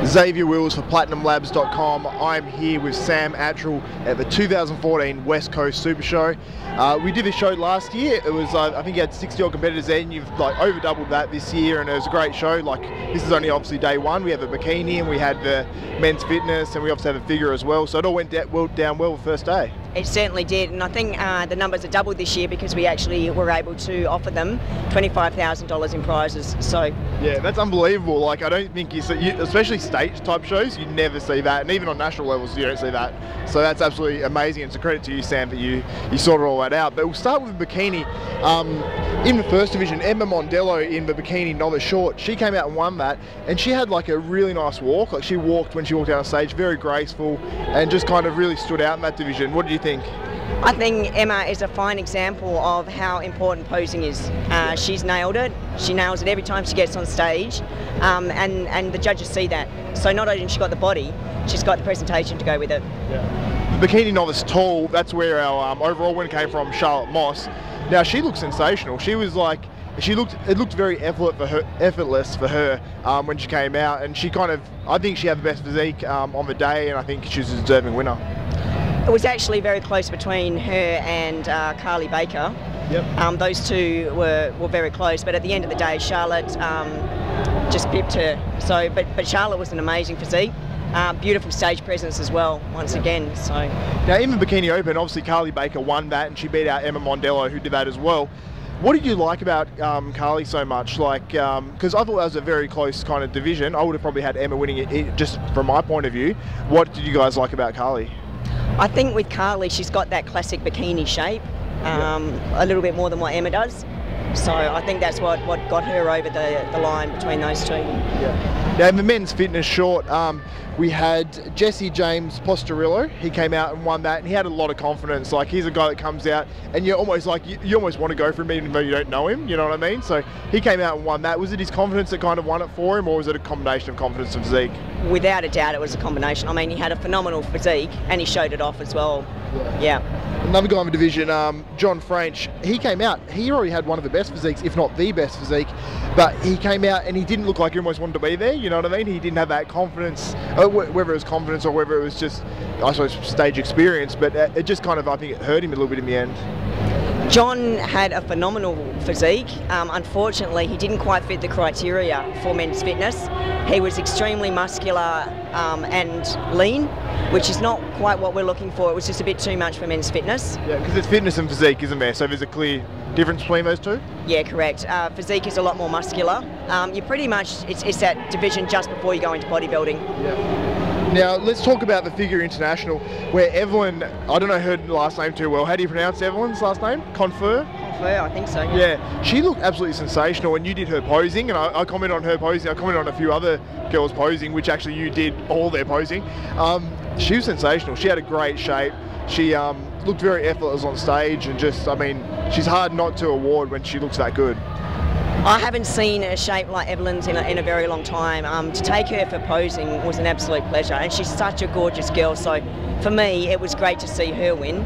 Xavier Wills for PlatinumLabs.com. I'm here with Sam Attrill at the 2014 West Coast Supershow. We did this show last year. It was, I think you had 60 odd competitors there, and you've like over doubled that this year, and it was a great show. Like, this is only obviously day one. We have the bikini, and we had the men's fitness, and we obviously have a figure as well. So it all went down well the first day. It certainly did, and I think the numbers are doubled this year because we actually were able to offer them $25,000 in prizes. So yeah, that's unbelievable. Like, I don't think especially stage type shows, you never see that, and even on national levels you don't see that. So that's absolutely amazing. It's a credit to you, Sam, that you sorted all that out. But we'll start with the bikini. In the first division, Emma Mondello in the bikini novice short, she came out and won that, and she had like a really nice walk. Like, she walked when she walked out on stage, very graceful, and just kind of really stood out in that division. What do you think? I think Emma is a fine example of how important posing is. She's nailed it. She nails it every time she gets on stage, and the judges see that. So not only has she got the body, she's got the presentation to go with it. Yeah. The bikini novice tall, that's where our overall winner came from, Charlotte Moss. Now, she looked sensational. She was like, it looked very effortless for her when she came out, and she kind of, I think she had the best physique on the day, and I think she's a deserving winner. It was actually very close between her and Carly Baker. Yep. Those two were very close, but at the end of the day, Charlotte just pipped her. So, but Charlotte was an amazing physique. Beautiful stage presence as well, once again. So now, in the Bikini Open, obviously Carly Baker won that, and she beat out Emma Mondello, who did that as well. What did you like about Carly so much? Like, because I thought that was a very close kind of division. I would have probably had Emma winning it, just from my point of view. What did you guys like about Carly? I think with Carly, she's got that classic bikini shape, a little bit more than what Emma does. So I think that's what got her over the line between those two. Yeah. Now, in the men's fitness short, we had Jesse James Posterillo. He came out and won that, and he had a lot of confidence. Like, he's a guy that comes out, and you're almost like, you almost want to go for him even though you don't know him, you know what I mean? So he came out and won that. Was it his confidence that kind of won it for him, or was it a combination of confidence and physique? Without a doubt, it was a combination. I mean, he had a phenomenal physique, and he showed it off as well. Yeah. Another guy in the division, John French, he came out, he already had one of the best physiques, if not the best physique, but he came out and he didn't look like he almost wanted to be there, you know what I mean? He didn't have that confidence, whether it was confidence or whether it was just, I suppose, stage experience, but it just kind of, I think it hurt him a little bit in the end. John had a phenomenal physique. Unfortunately, he didn't quite fit the criteria for men's fitness. He was extremely muscular and lean, which is not quite what we're looking for. It was just a bit too much for men's fitness. Yeah, because it's fitness and physique, isn't there? So there's a clear difference between those two? Yeah, correct. Physique is a lot more muscular. You pretty much, it's that division just before you go into bodybuilding. Yeah. Now, let's talk about the Figure International, where Evelyn, I don't know her last name too well. How do you pronounce Evelyn's last name? Confer? Confer, I think so. Yeah, she looked absolutely sensational, and you did her posing, and I commented on her posing. I commented on a few other girls posing, which actually you did all their posing. She was sensational. She had a great shape. She looked very effortless on stage, and just, I mean, she's hard not to award when she looks that good. I haven't seen a shape like Evelyn's in a very long time. To take her for posing was an absolute pleasure, and she's such a gorgeous girl, so for me it was great to see her win.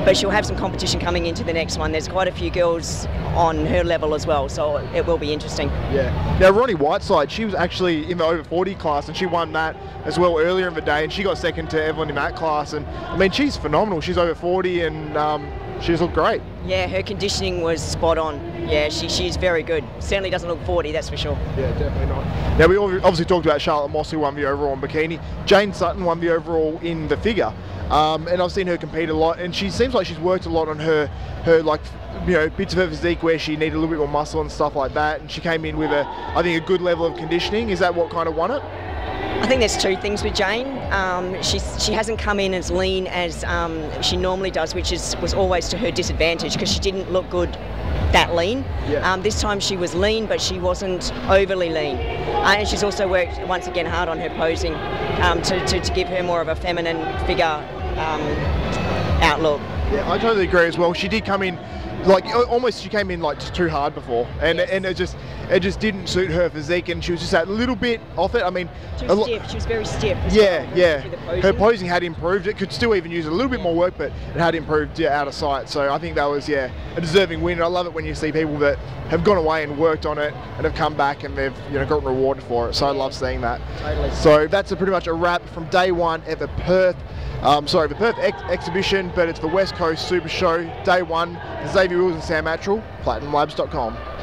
But she'll have some competition coming into the next one. There's quite a few girls on her level as well, so it will be interesting. Yeah. Now, Ronnie Whiteside, she was actually in the over 40 class, and she won that as well earlier in the day, and she got second to Evelyn in that class, and I mean, she's phenomenal. She's over 40, and she's looked great. Yeah, her conditioning was spot on. Yeah, she's very good. Certainly doesn't look 40, that's for sure. Yeah, definitely not. Now, we obviously talked about Charlotte Moss, who won the overall in bikini. Jane Sutton won the overall in the figure. And I've seen her compete a lot, and she seems like she's worked a lot on her like, you know, bits of her physique where she needed a little bit more muscle and stuff like that, and she came in with I think a good level of conditioning. Is that what kind of won it? I think there's two things with Jane. She hasn't come in as lean as she normally does, which was always to her disadvantage because she didn't look good that lean. Yeah. This time she was lean, but she wasn't overly lean. And she's also worked, once again, hard on her posing to give her more of a feminine figure outlook. Yeah, I totally agree as well. She did come in like almost she came in like just too hard before, and it just didn't suit her physique, and she was just that little bit off it. I mean, too stiff. She was very stiff. Yeah. Her posing had improved. It could still even use a little bit more work, but it had improved out of sight. So I think that was a deserving win. And I love it when you see people that have gone away and worked on it and have come back and they've gotten rewarded for it. So I love seeing that. Totally. So that's pretty much a wrap from day one at the Perth. The Perth exhibition, but it's the West Coast Supershow, day one. Xavier Wills and Sam Attrill, PlatinumLabs.com.